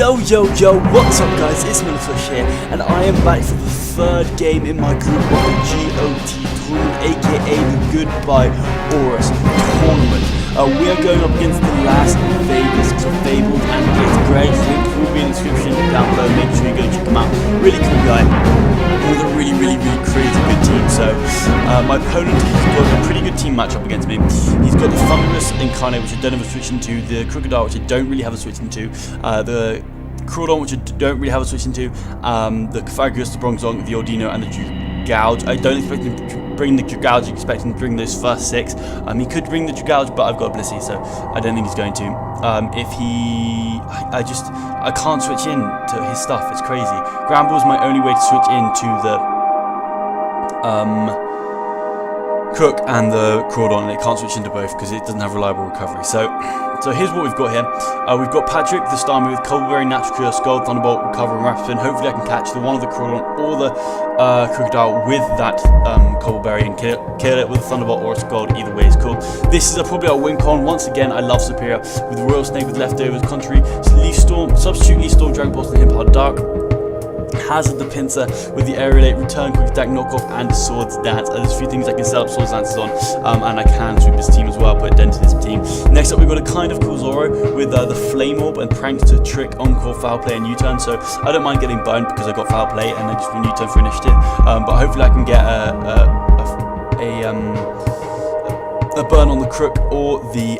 Yo, what's up guys, it's Melon here, and I am back for the third game in my group of the GOT tournament, aka the Good Bye ORAS tournament. We are going up against the Los Angles Clefables and it's Greg. Link will be in the description down below, make sure you go check him out. Really cool guy, with a really crazy good team. So my opponent has got a pretty good team matchup against me. He's got the Thunderous Incarnate, which I don't have a switch into, the Crocodile, which I don't really have a switch into, the Crawdon, which I don't really have a switch into, the Clefagus, the Bronzong, the Ordino, and the Gouge. I don't expect him to bring the Gouge, I expect him to bring those first six. He could bring the Gouge, but I've got a Blissey, so I don't think he's going to. I can't switch in to his stuff, it's crazy. Gramble is my only way to switch into the Crook and the Crawdon, and it can't switch into both because it doesn't have reliable recovery. So here's what we've got here. We've got Patrick, the Star Move, Coldberry, Natural Cure, Scald, Thunderbolt, Recover, and Rapid Spin. Hopefully I can catch the one of the Crawdon or the Crocodile with that Coldberry and kill it with a Thunderbolt or a Scald. Either way is cool. This is probably our win con. Once again, I love Superior with the Royal Snake with leftovers, contrary, Leaf Storm, Substitute Leaf Storm, Dragon Balls, and Impart Dark. Hazard the Pincer with the Aerialate, Return, Quick Attack, Knockoff, and Swords Dance. There's a few things I can set up Swords Dances on, and I can sweep this team as well, put a dent in this team. Next up, we've got a kind of cool Zoro with the Flame Orb and Pranks to trick Encore, Foul Play, and U-Turn. So I don't mind getting burned because I got Foul Play and I just win U-Turn for Initiative. But hopefully I can get a burn on the Crook or the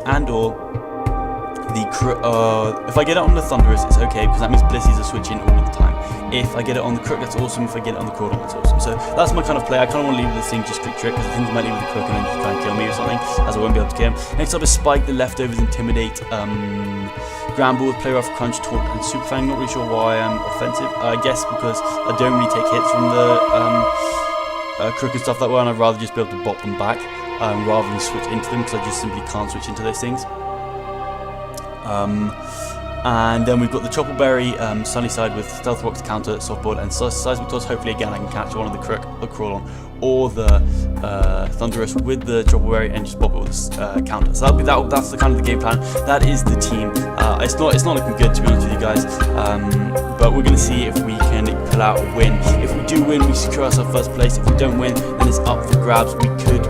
if I get it on the Thunderous, it's okay because that means Blissey's are switching all the time. If I get it on the Crook, that's awesome. If I get it on the Crawdon, that's awesome. So that's my kind of play. I kind of want to leave this thing just quick trick because I think he might leave with the Crook and then just try and kill me or something, as I won't be able to kill him. Next up is Spike, the Leftovers, Intimidate, Gramble with Play Rough, Crunch, Taunt, and Super Fang. Not really sure why I'm offensive. I guess because I don't really take hits from the Crook and stuff that well, and I'd rather just be able to bop them back rather than switch into them because I just simply can't switch into those things. And then we've got the Choppleberry, Sunny Side with Stealth Rocks, Counter, Softboard, and Seismic Toss. Hopefully again I can catch one of the Crook, the Crawdon, or the Thunderous with the Choppleberry and just pop it with the Counter. So that's the kind of the game plan. That is the team. It's not looking good, to be honest with you guys, but we're going to see if we can pull out a win. If we do win, we secure ourselves first place. If we don't win, then it's up for grabs. We could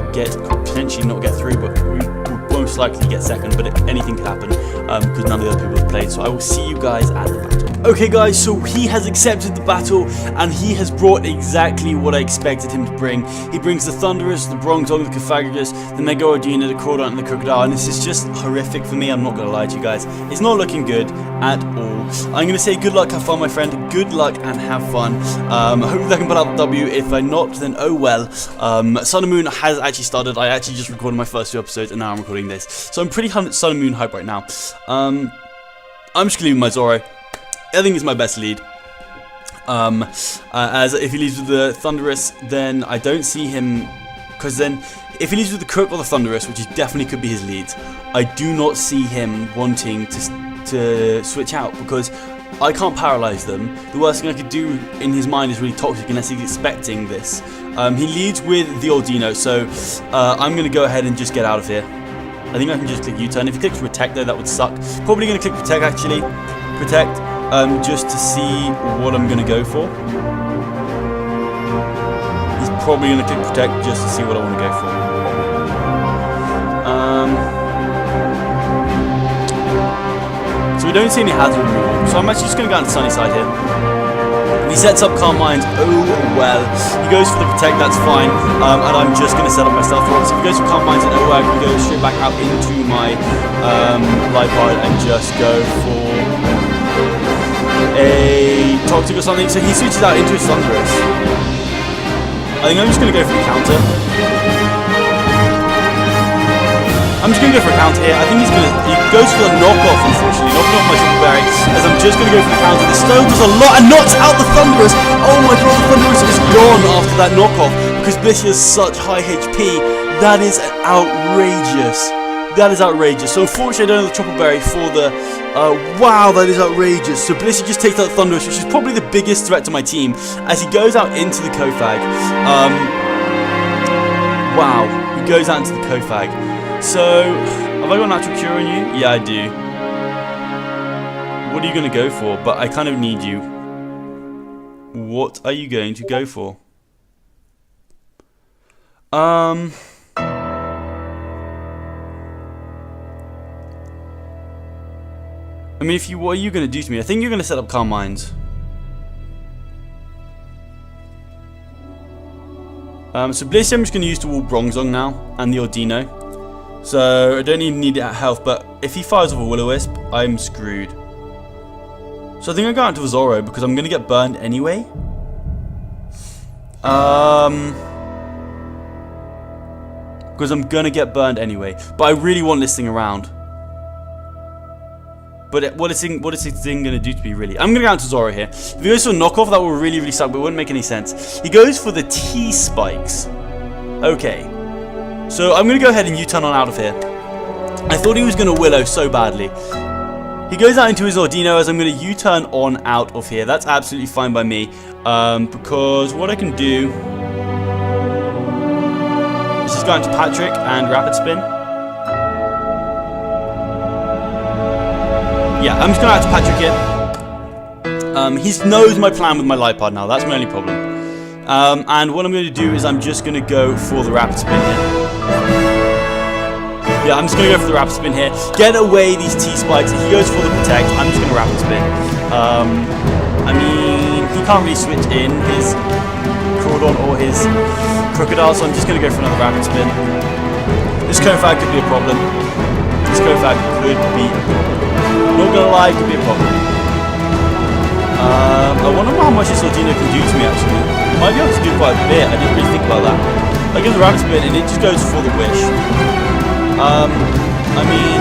potentially not get through, but we most likely get second, but anything could happen because none of the other people have played. So I will see you guys at the battle. Okay guys, so he has accepted the battle and he has brought exactly what I expected him to bring. He brings the Thunderous, the Bronzong, the Clefagus, the Mega Ordina, the Crawdon, and the Crocodile, and this is just horrific for me. I'm not going to lie to you guys. It's not looking good at all. I'm going to say good luck, have fun my friend, good luck and have fun. Hopefully I can put out the W. If I not, then oh well. Sun and Moon has actually started. I actually just recorded my first 2 episodes and now I'm recording this. So I'm pretty Sun and Moon hype right now. I'm just going to leave my Zoro. I think it's my best lead. As if he leaves with the Thunderous, then I don't see him, because then if he leaves with the Crook or the Thunderous, which definitely could be his leads, I do not see him wanting to switch out because I can't paralyze them. The worst thing I could do in his mind is really toxic unless he's expecting this. He leads with the Ordino, so I'm going to go ahead and just get out of here. I think I can just click U-turn. If he clicks Protect though, that would suck. Probably going to click Protect actually. Protect, just to see what I'm going to go for. He's probably going to click Protect just to see what I want to go for. So we don't see any hazard removal, so I'm actually just going to go on the Sunny Side here. He sets up Calm Mind, oh well. He goes for the Protect, that's fine, and I'm just going to set up my Stealth Rocks. If he goes for Calm Mind, then oh well, I can go straight back out into my Life Pod and just go for a Toxic or something. So he switches out into his Thunderous. I think I'm just going to go for the counter. I'm just going to go for a counter here. I think he goes for the knockoff, unfortunately. Knocking off my Choppleberry, as I'm just going to go for the counter. The Stone does a lot and knocks out the Thunderous. Oh my god, the Thunderous is gone after that knockoff because Blissey has such high HP. That is outrageous. That is outrageous. So unfortunately I don't have the Choppleberry for the... wow, that is outrageous. So Blissey just takes out the Thunderous, which is probably the biggest threat to my team, as he goes out into the Cofag. Wow, he goes out into the Cofag. So, have I got Natural Cure on you? Yeah, I do. What are you going to go for? But I kind of need you. What are you going to go for? I mean, what are you going to do to me? I think you're going to set up Calm Minds. So Bliss, I'm just going to use the Wall Bronzong now, and the Ordino. So I don't even need it at health, but if he fires off a Will-O-Wisp, I'm screwed. So I think I go out to a Zoro, because I'm going to get burned anyway. Because I'm going to get burned anyway. But I really want this thing around. But what is this thing going to do to me, really? I'm going to go out to Zoro here. If he goes for a knockoff, that will really, really suck, but it wouldn't make any sense. He goes for the T-Spikes. Okay. So I'm going to go ahead and U-turn on out of here. I thought he was going to Willow so badly. He goes out into his Ordino as I'm going to U-turn on out of here. That's absolutely fine by me. Because what I can do is just go into Patrick and Rapid Spin. Yeah, I'm just going to add to Patrick here. He knows my plan with my light pod now. That's my only problem. And what I'm going to do is I'm just going to go for the Rapid Spin here. Yeah, I'm just going to go for the Rapid Spin here. Get away these T-Spikes. If he goes for the Protect, I'm just going to Rapid Spin. I mean, he can't really switch in his Crawdon or his Crocodile, so I'm just going to go for another Rapid Spin. This Kofag could be a problem. This Kofag could be a problem. Not gonna lie, it could be a problem. I wonder how much this Ordino can do to me actually. Might be able to do quite a bit, I didn't really think about that. I give the Rapid Spin and it just goes for the Wish. I mean,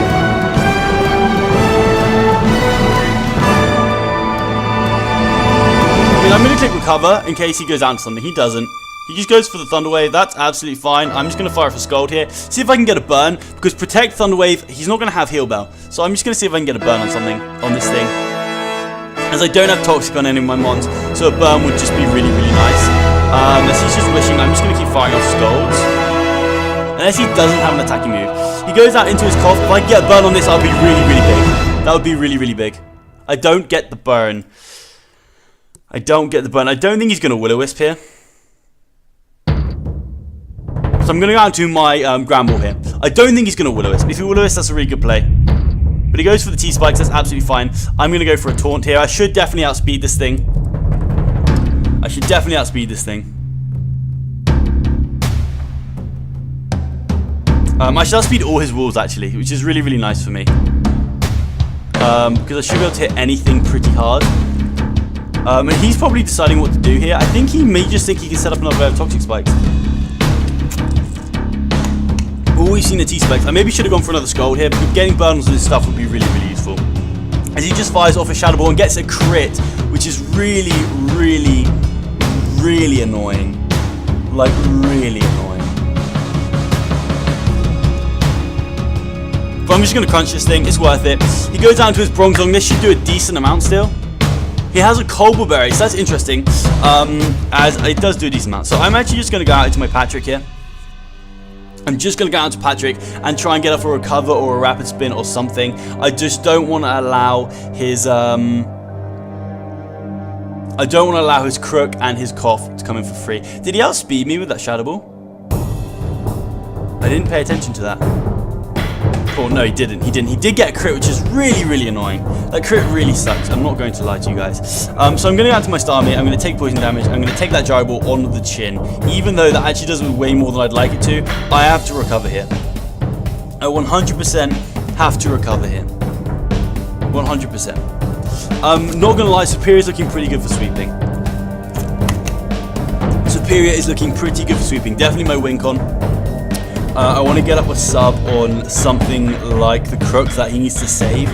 I'm gonna click Recover in case he goes out to something. He doesn't. He just goes for the Thunder Wave. That's absolutely fine. I'm just going to fire for Scald here. See if I can get a burn. Because Protect, Thunder Wave, he's not going to have Heal Bell. So I'm just going to see if I can get a burn on something. On this thing. As I don't have Toxic on any of my mons. So a burn would just be really, really nice. As he's just wishing, I'm just going to keep firing off Scalds. Unless he doesn't have an attacking move. He goes out into his cough. If I can get a burn on this, that would be really, really big. That would be really, really big. I don't get the burn. I don't get the burn. I don't think he's going to Will-O-Wisp here. So I'm going to go out to my Granbull here. I don't think he's going to Will-O-Wisp. If he Will-O-Wisp, that's a really good play. But he goes for the T-Spikes. That's absolutely fine. I'm going to go for a Taunt here. I should definitely outspeed this thing. I should definitely outspeed this thing. I should outspeed all his wolves, actually, which is really, really nice for me. Because I should be able to hit anything pretty hard. And he's probably deciding what to do here. I think he may just think he can set up another wave of Toxic Spikes. We've seen the T-Spikes. I maybe should have gone for another Scald here, but getting burns on this stuff would be really, really useful. As he just fires off a Shadow Ball and gets a crit, which is really, really, really annoying. Like, really annoying. But I'm just going to crunch this thing. It's worth it. He goes down to his Bronzong. This should do a decent amount still. He has a Cobble Berry, so that's interesting. As it does do a decent amount. So I'm actually just going to go out into my Patrick here. I'm just going to go out to Patrick and try and get off a Recover or a Rapid Spin or something. I just don't want to allow his Crook and his Cough to come in for free. Did he outspeed me with that Shadow Ball? I didn't pay attention to that. Oh, no, he didn't. He didn't. He did get a crit, which is really, really annoying. That crit really sucks. I'm not going to lie to you guys. So I'm going to go out to my Starmie. I'm going to take poison damage. I'm going to take that Gyro Ball on the chin. Even though that actually does way more than I'd like it to, I have to recover here. I 100% have to recover here. 100%. Not going to lie, Superior is looking pretty good for sweeping. Superior is looking pretty good for sweeping. Definitely my win con. I want to get up a sub on something like the Crook that he needs to save.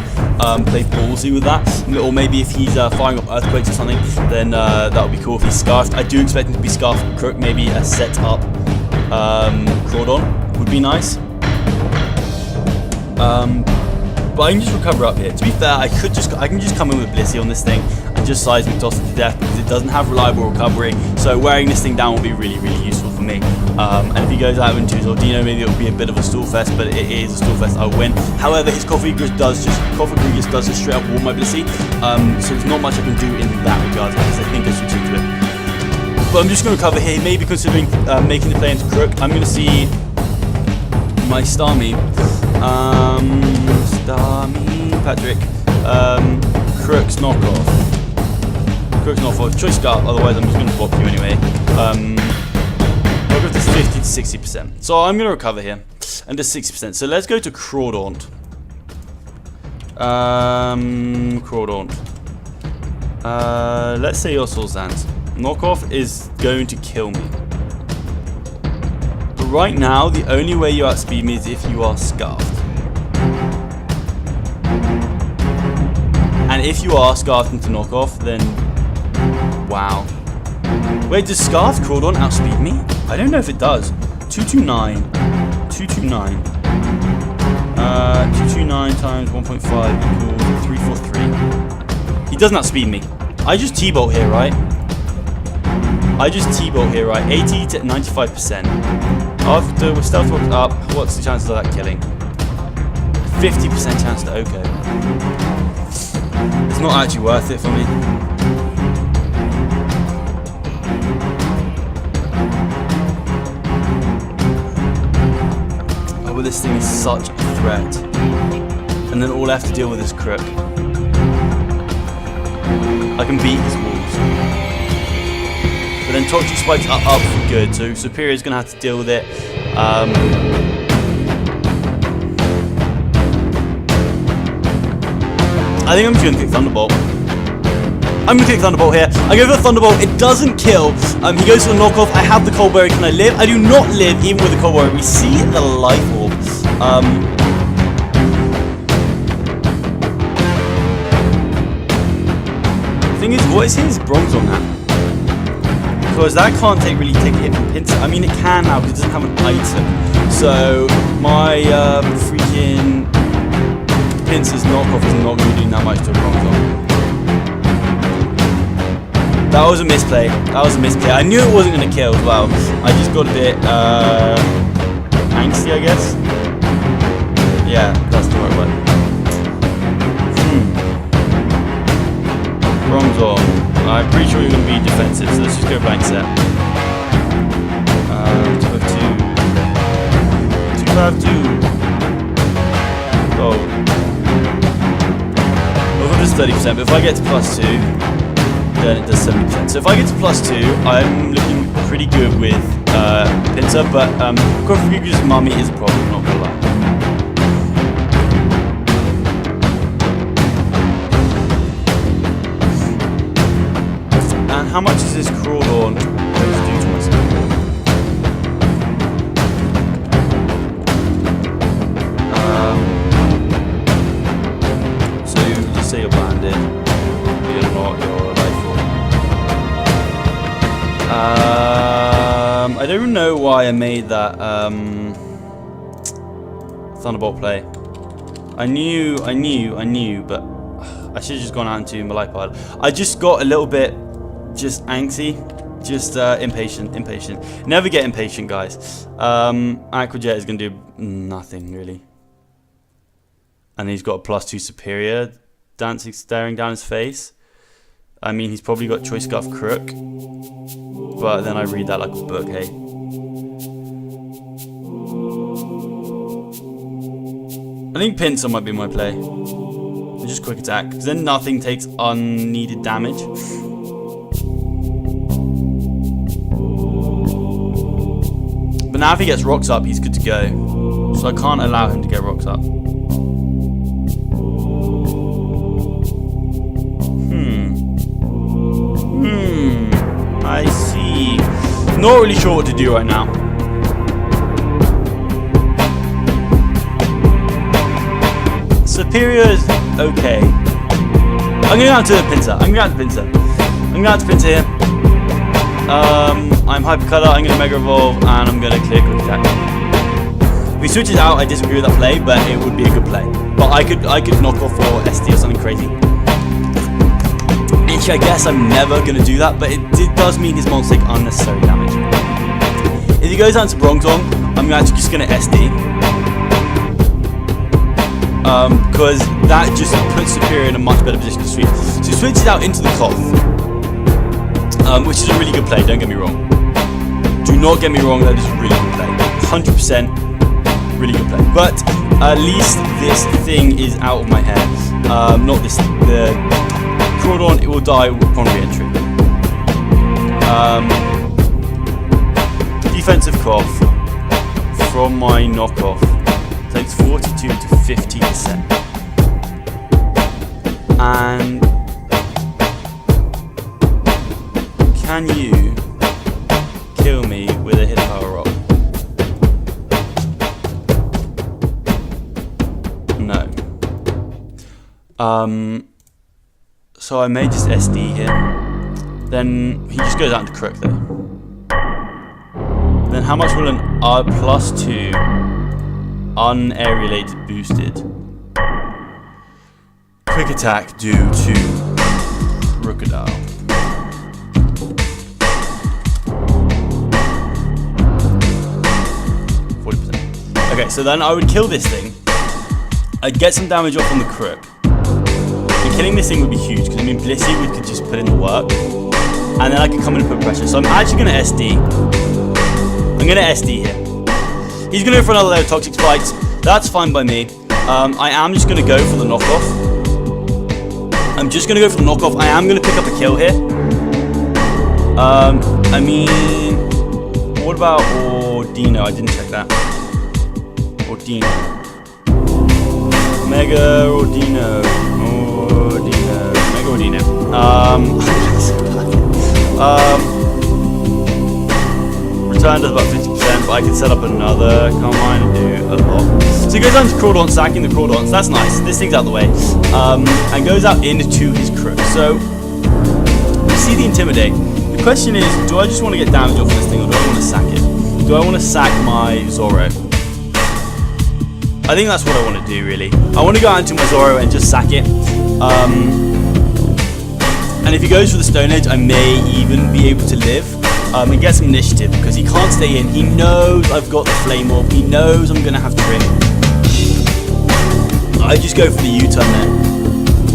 Play ballsy with that. Or maybe if he's firing up Earthquakes or something, then that would be cool if he's Scarfed. I do expect him to be Scarfed Crook. Maybe a set up Crawdon would be nice. But I can just recover up here. To be fair, I can just come in with Blissey on this thing and just Seismic Toss it to death because it doesn't have reliable recovery. So wearing this thing down will be really, really useful for me. me. And if he goes out into his Ordino, maybe it'll be a bit of a stall fest, but it is a stall fest, I'll win. However, his Cofagrigus does just straight up wall mobility, so there's not much I can do in that regard, because I think I should stick to it. But I'm just going to recover here, maybe considering making the play into Crook. I'm going to see my Starmie, Patrick, Crook's knockoff. Crook's knockoff, choice scarf, otherwise I'm just going to bop you anyway. I'll go to 50 to 60%. So I'm going to recover here, and to 60%. So let's go to Crawdaunt. Crawdaunt. Let's say your Soul Sands. Knockoff is going to kill me. But right now, the only way you outspeed me is if you are Scarfed. And if you are Scarfed into Knockoff, then wow. Wait, does Scarfed Crawdaunt outspeed me? I don't know if it does. 229. 229. 229 times 1.5 equals 343. He doesn't outspeed me. I just T-bolt here, right? 80 to 95%. After with Stealth Rock up, what's the chances of that killing? 50% chance to OK. It's not actually worth it for me. Oh, but this thing is such a threat. And then all I have to deal with is Crook. I can beat his walls. But then Toxic Spikes are up for good, so Superior is going to have to deal with it. I think I'm just going to pick Thunderbolt. I'm going to pick Thunderbolt here. I go for the Thunderbolt. It doesn't kill. He goes for a knockoff. I have the Cold Berry. Can I live? I do not live even with the Cold Berry. We see the Life Orb. The thing is, what is his bronze on that? Because that can't really take a hit from Pinsir. I mean, it can now because it doesn't have an item. So my freaking Pinsir's knockoff is not going to do that much to a bronze on. That was a misplay. I knew it wasn't going to kill as well. I just got a bit angsty, I guess. Yeah, that's the right word. Bronze on. I'm pretty sure you're going to be defensive, so let's just go blank set. 252. Oh. Well, if it does 30%, but if I get to +2, then it does 70%. So if I get to +2, I'm looking pretty good with Pinsir, but Cofagrigus Mummy is a problem, not gonna lie. And how much is this Crawdaunt going to do to myself? So just say you're banded. You're not your life form. I don't know why I made that Thunderbolt play. I knew, but I should have just gone out into Malipad. I just got a little bit just angsty, just impatient. Never get impatient, guys. Aqua Jet is going to do nothing, really. And he's got a +2 Superior staring down his face. I mean, he's probably got Choice Scarf Crook. But then I read that like a book, hey. I think Pinsir might be my play. Just quick attack, because then nothing takes unneeded damage. But now if he gets rocks up, he's good to go. So I can't allow him to get rocks up. I see. Not really sure what to do right now. Superior is okay. I'm going to go to Pinsir. Here. I'm Hypercolor, I'm going to Mega Evolve, and I'm going to clear Quick Attack. If he switches out, I disagree with that play, but it would be a good play. But I could knock off for SD or something crazy. Actually, I guess I'm never going to do that, but it does mean his mons take unnecessary damage. If he goes down to Bronzong, I'm actually just going to SD. Because that just puts Superior in a much better position to sweep. So he switches out into the Koth, which is a really good play, don't get me wrong. Do not get me wrong, that is a really good play. 100% really good play. But at least this thing is out of my hair. Not this thing. The Crawdon, it will die upon re-entry. Defensive Koth from my knockoff takes 42 to 50%. And can you kill me with a hit power rock? No. So I may just SD here. Then he just goes out into Crook there. Then how much will an R +2 unaerialated boosted quick attack do to Rookadal? Okay, so then I would kill this thing. I'd get some damage off on the Crook. And killing this thing would be huge, because I mean Blissey we could just put in the work. And then I could come in and put pressure. So I'm actually going to SD. I'm going to SD here. He's going to go for another layer of Toxic Spikes. That's fine by me. I am just going to go for the knockoff. I'm just going to go for the knockoff. I am going to pick up a kill here. I mean, what about Ordino? I didn't check that. Ordino. Mega Ordino. Mega Ordino. Return does about 50%, but I can set up another combine and do a lot. So he goes down to Crawdon, sacking the Crawdons. That's nice. This thing's out the way. And goes out into his Crook. So we see the Intimidate. The question is, do I just want to get damage off this thing, or do I want to sack it? Do I want to sack my Zoro? I think that's what I want to do, really. I want to go out into my Zoro and just sack it. And if he goes for the Stone Edge, I may even be able to live and get some initiative, because he can't stay in. He knows I've got the Flame Orb. He knows I'm going to have Trick. I just go for the U-turn there.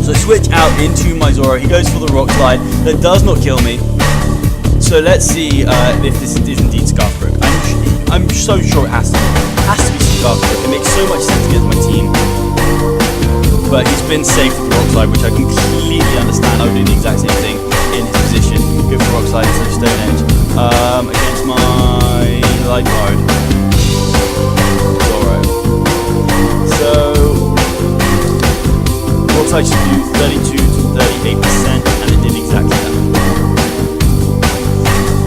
So I switch out into my Zoro. He goes for the Rock Slide. That does not kill me. So let's see if this is indeed Scarf Crook. I'm so sure it has to be. It has to be Scarf Crook. It makes so much sense against my team. But he's been safe with the Rock Slide, which I completely understand. I would do the exact same thing in his position. Go for Rock Slide instead of Stone Edge. Against my Light Mode. Zoro. So Rock Slide should do 32 to 38%, and it did exactly that.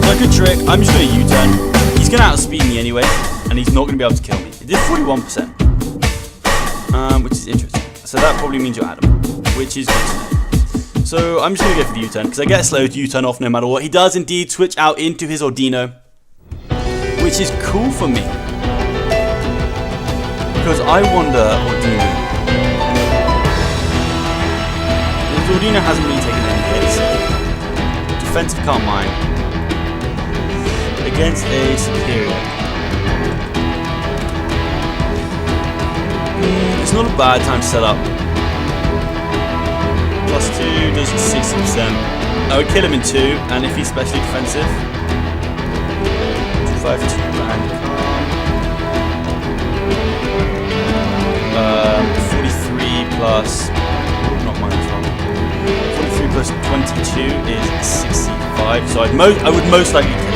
So a good trick. I'm just going to U-turn. He's going to outspeed me anyway, and he's not going to be able to kill me. It did 41%, which is interesting. So that probably means you're Adam, which is good to know. So I'm just going to go for the U-turn, because I get a slow U-turn off no matter what. He does indeed switch out into his Ordino, which is cool for me. Because I wonder, Ordino. Ordino hasn't really taken any hits. Defensive can't mine. Against a Superior. It's not a bad time to set up. +2 does 60%. I would kill him in 2, and if he's specially defensive, 252 and 43 plus, not minus 1. 43 plus 22 is 65. So I would most likely kill him.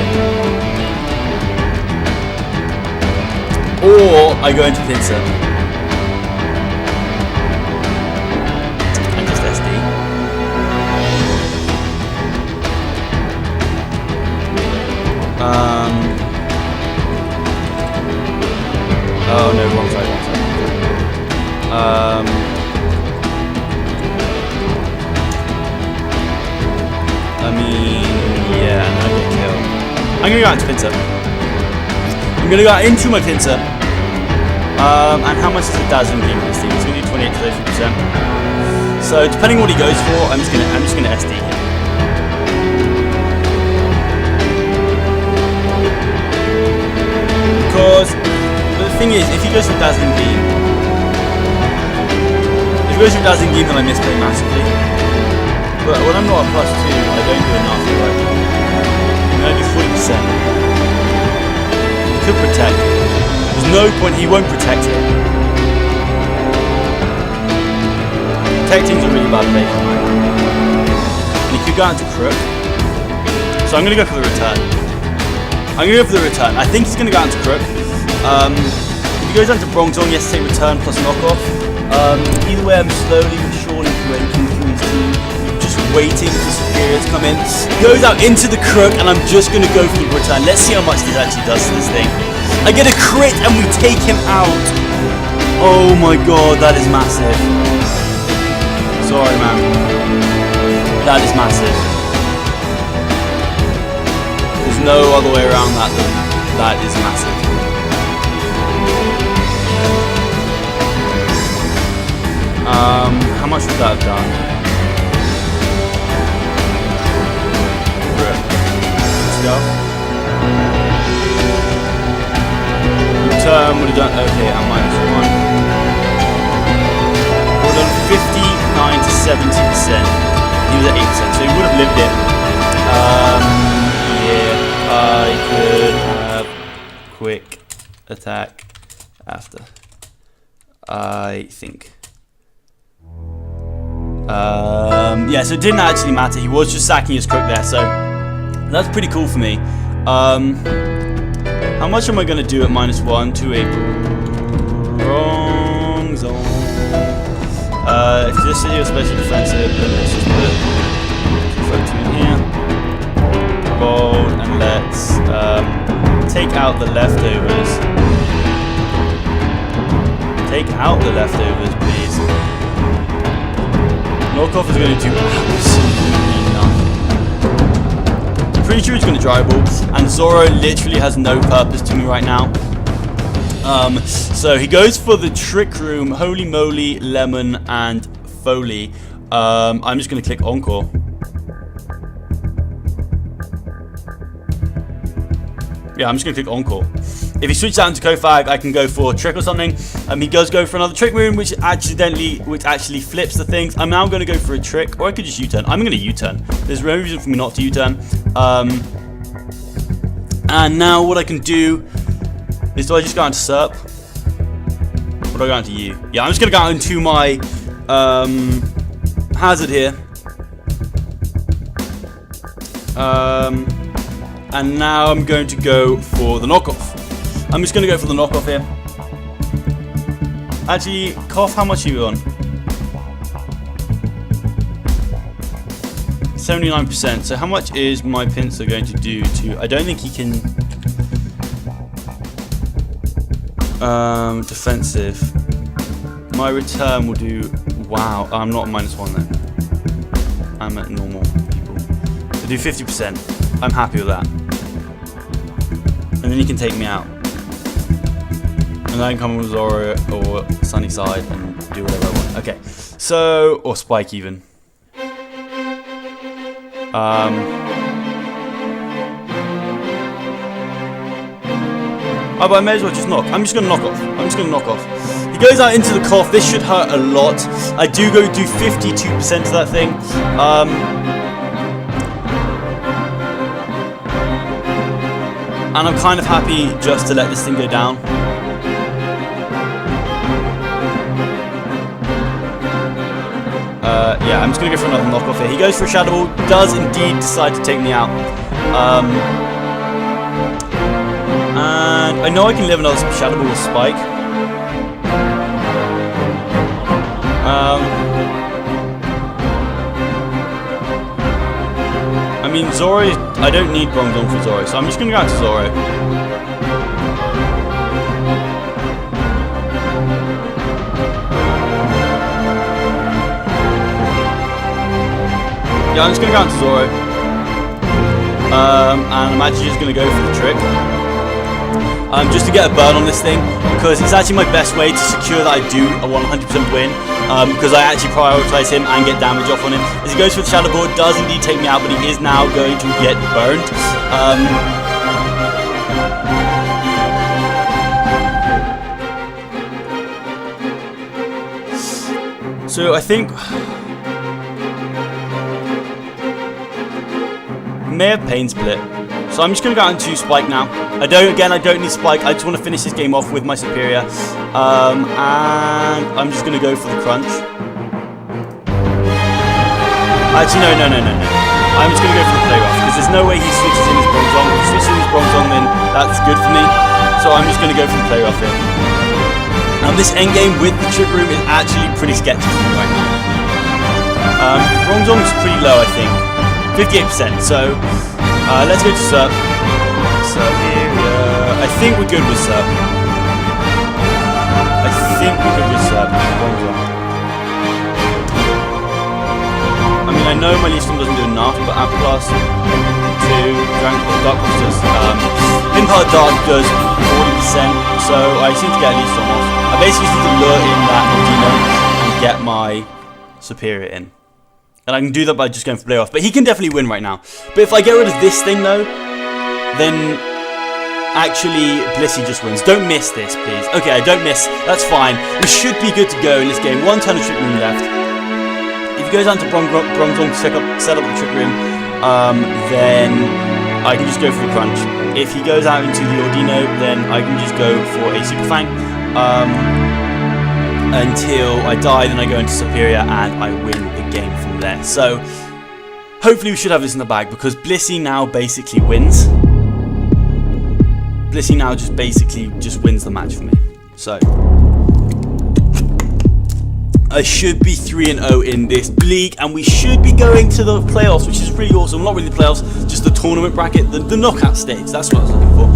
Or I go into Pincer. Oh no, wrong side. I mean, yeah, no, I get killed. I'm gonna go out into Pincer. I'm gonna go out into my Pincer. And how much is the Dazzling Beam on this thing? It's gonna do 28 to 33%. So depending on what he goes for, I'm just gonna SD him. because the thing is, if he goes for Dazzling Beam, then I misplay massively. But when I'm not at +2, I don't do enough. Right? I'm going to do 40%. He could protect. There's no point, he won't protect it. Protecting's a really bad play for mine. And he could go out to Crook. So I'm going to go for the return. I think he's going to go out to Crook. If he goes down to Bronzong, he has to take return plus knockoff. Either way, I'm slowly but surely breaking through his team. Just waiting for Superior to come in. He goes out into the Crook, and I'm just going to go for the return. Let's see how much this actually does to this thing. I get a crit, and we take him out. Oh my god, that is massive. Sorry, man. That is massive. There's no other way around that than that is massive. How much would that have done? Let's go. Return would have done, okay, at -1. Would have done 59 to 70%. He was at 8%, so he would have lived it. Yeah, I could have quick attack after. I think. Yeah, so it didn't actually matter. He was just sacking his Crook there, so that's pretty cool for me. How much am I going to do at -1 to a Bronzong? If this is your special defensive, then let's just put 2 in here. Bold, and let's take out the leftovers. Take out the leftovers, please. Knockoff is going to do absolutely nothing. I'm pretty sure he's going to dry ball, and Zoro literally has no purpose to me right now. So he goes for the Trick Room, Holy Moly, Lemon, and Foley. I'm just going to click Encore. Yeah, I'm just going to click Encore. If he switches out into Kofag, I can go for Trick or something. He does go for another Trick Room, which actually flips the things. I'm now going to go for a Trick, or I could just U-turn. I'm going to U-turn. There's no reason for me not to U-turn. And now what I can do is, do I just go into Serp? Or do I go into U? Yeah, I'm just going to go into my Hazard here. And now I'm going to go for the knockoff. I'm just going to go for the knockoff here. Actually, Koff, how much are you on? 79%. So how much is my pincer going to do to... I don't think he can... defensive. My return will do... Wow, I'm not at -1 then. I'm at normal people. So do 50%. I'm happy with that. And then he can take me out. And then I can come with Zoro or Sunnyside and do whatever I want. Okay, so, or Spike even. Oh, but I may as well just knock. I'm just going to knock off. He goes out into the Koff. This should hurt a lot. I do go do 52% of that thing. And I'm kind of happy just to let this thing go down. Yeah, I'm just going to go for another knockoff here. He goes for a Shadow Ball, does indeed decide to take me out. And I know I can live another Shadow Ball with Spike. I mean, Zoro, I don't need Bronzong for Zoro, so I'm just going to go out to Zoro. Yeah, I'm just going to go out to Zoro. And I'm actually just going to go for the trick. Just to get a burn on this thing, because it's actually my best way to secure that I do a 100% win, because I actually prioritize him and get damage off on him. As he goes for the Shadow Ball, does indeed take me out, but he is now going to get burned. So I think may have pain split. So I'm just going to go out into Spike now. I don't need Spike. I just want to finish this game off with my superior. And I'm just going to go for the crunch. Actually, no. I'm just going to go for the play rough, because there's no way he switches in his bronze on. If he switches in his bronze on, then that's good for me. So I'm just going to go for the play rough here. And this endgame with the trick room is actually pretty sketchy for me right now. Bronze on is pretty low, I think. 58%. So let's go to Serp. I think we're good with Serp. I mean, I know my leaf storm doesn't do enough, but at plus 2, Dark Monsters, Impact Dark does 40%, so I seem to get a leaf storm off. I basically just need to lure in that Dino and get my superior in. And I can do that by just going for play off. But he can definitely win right now. But if I get rid of this thing though, then actually Blissey just wins. Don't miss this, please. Okay, I don't miss. That's fine. We should be good to go in this game. One turn of trick room left. If he goes down to Bronzong to set up the trick room, then I can just go for the crunch. If he goes out into the Ordino, then I can just go for a Super Fang. Until I die, then I go into Superior and I win the game from there. So hopefully we should have this in the bag, because Blissey now basically wins. Blissey now just wins the match for me. So I should be 3-0 in this league, and we should be going to the playoffs, which is really awesome. Not really the playoffs, just the tournament bracket, the knockout stage. That's what I was looking for.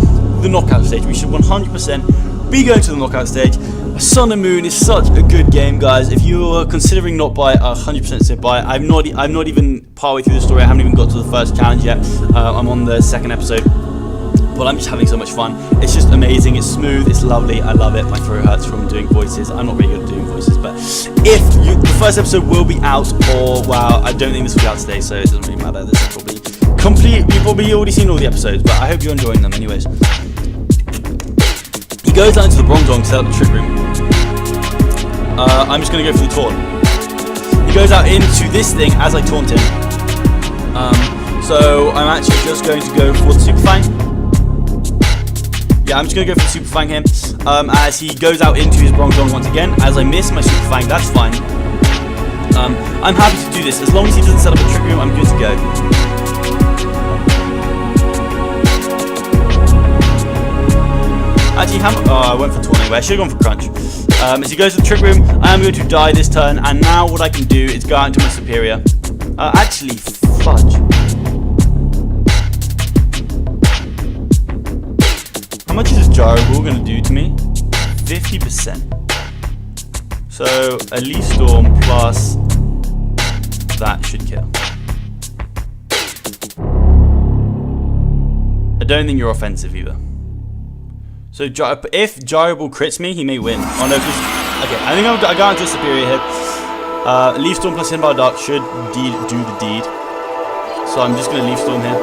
The knockout stage. We should 100% be going to the knockout stage. Sun and Moon is such a good game, guys. If you are considering not buy, 100% say buy. I'm not even partway through the story. I haven't even got to the first challenge yet. I'm on the second episode, but I'm just having so much fun. It's just amazing. It's smooth. It's lovely. I love it. My throat hurts from doing voices. I'm not really good at doing voices, but the first episode will be out, or wow, I don't think this will be out today, so it doesn't really matter. This is probably complete. You've probably already seen all the episodes, but I hope you're enjoying them, anyways. He goes down to the Bronzong to set up the trick room. I'm just going to go for the taunt. He goes out into this thing as I taunt him. So I'm actually just going to go for the Super Fang. Yeah, I'm just going to go for the Super Fang here. As he goes out into his Bronzong once again. As I miss my Super Fang, that's fine. I'm happy to do this. As long as he doesn't set up a trick room, I'm good to go. Actually, I went for taunt anyway. I should have gone for crunch. As he goes to the trick room, I am going to die this turn, and now what I can do is go out into my superior. Actually, fudge. How much is this Gyro Ball going to do to me? 50%. So a Leaf Storm plus that should kill. I don't think you're offensive either. So if Gyro Ball crits me, he may win. Oh no, okay, I think I got into a superior here. Leaf Storm plus Inbar Dark should do the deed. So I'm just going to Leaf Storm here.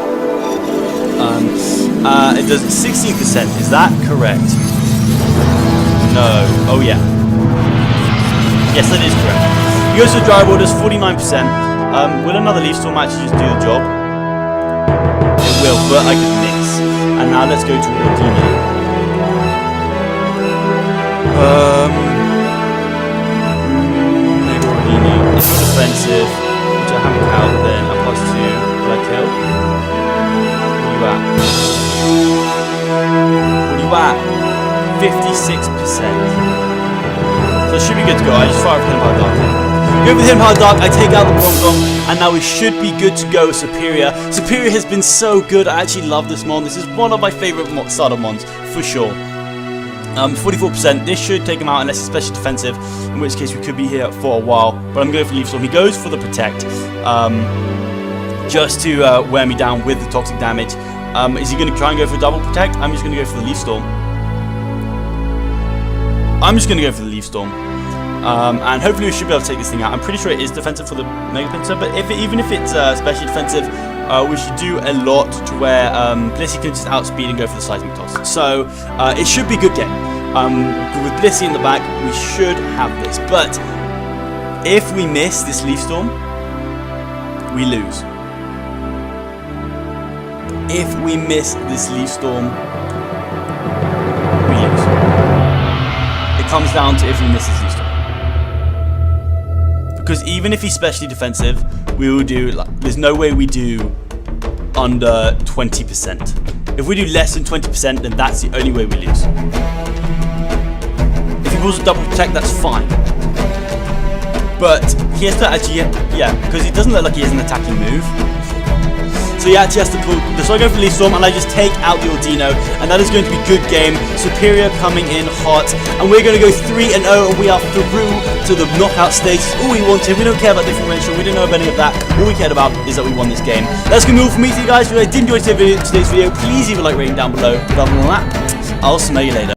It does 16%, is that correct? No, oh yeah. Yes, that is correct. He goes to the Gyro Ball, does 49%. Will another Leaf Storm actually just do the job? It will, but I could miss. And now let's go to Ordino. Maybe Ordino. If you're defensive, which I haven't out, then a +2, will I kill? Where are you at? 56%. So it should be good to go. I just fire with Hidden Power Dark. Go with Hidden Power Dark, I take out the Bronzong, and now we should be good to go. Superior. Superior has been so good. I actually love this mon. This is one of my favorite starter mons, for sure. 44%. This should take him out unless it's especially defensive, in which case we could be here for a while. But I'm going for Leaf Storm. He goes for the Protect, just to wear me down with the toxic damage. Is he going to try and go for a double Protect? I'm just going to go for the Leaf Storm. And hopefully we should be able to take this thing out. I'm pretty sure it is defensive for the Mega Pincer, but even if it's especially defensive, we should do a lot to where Blissey can just outspeed and go for the Seismic Toss. So it should be a good game. With Blissey in the back, we should have this. But If we miss this Leaf Storm, we lose. If we miss this Leaf Storm, we lose. It comes down to if we miss this Leaf Storm. Because even if he's specially defensive, we will do, there's no way we do under 20%. If we do less than 20%, then that's the only way we lose. If he pulls a double protect, that's fine. But he has to actually, yeah, because it doesn't look like he has an attacking move. So he actually has to pull, so I go for Leaf Storm and I just take out the Ordino, and that is going to be good game. Superior coming in hot, and we're going to go 3-0, and we are through to the knockout stage. It's all we wanted. We don't care about differential, we don't know of any of that. All we cared about is that we won this game. That's going to be all from me to you guys. If you did enjoy today's video, please leave a like rating down below. But other than that, I'll smell you later.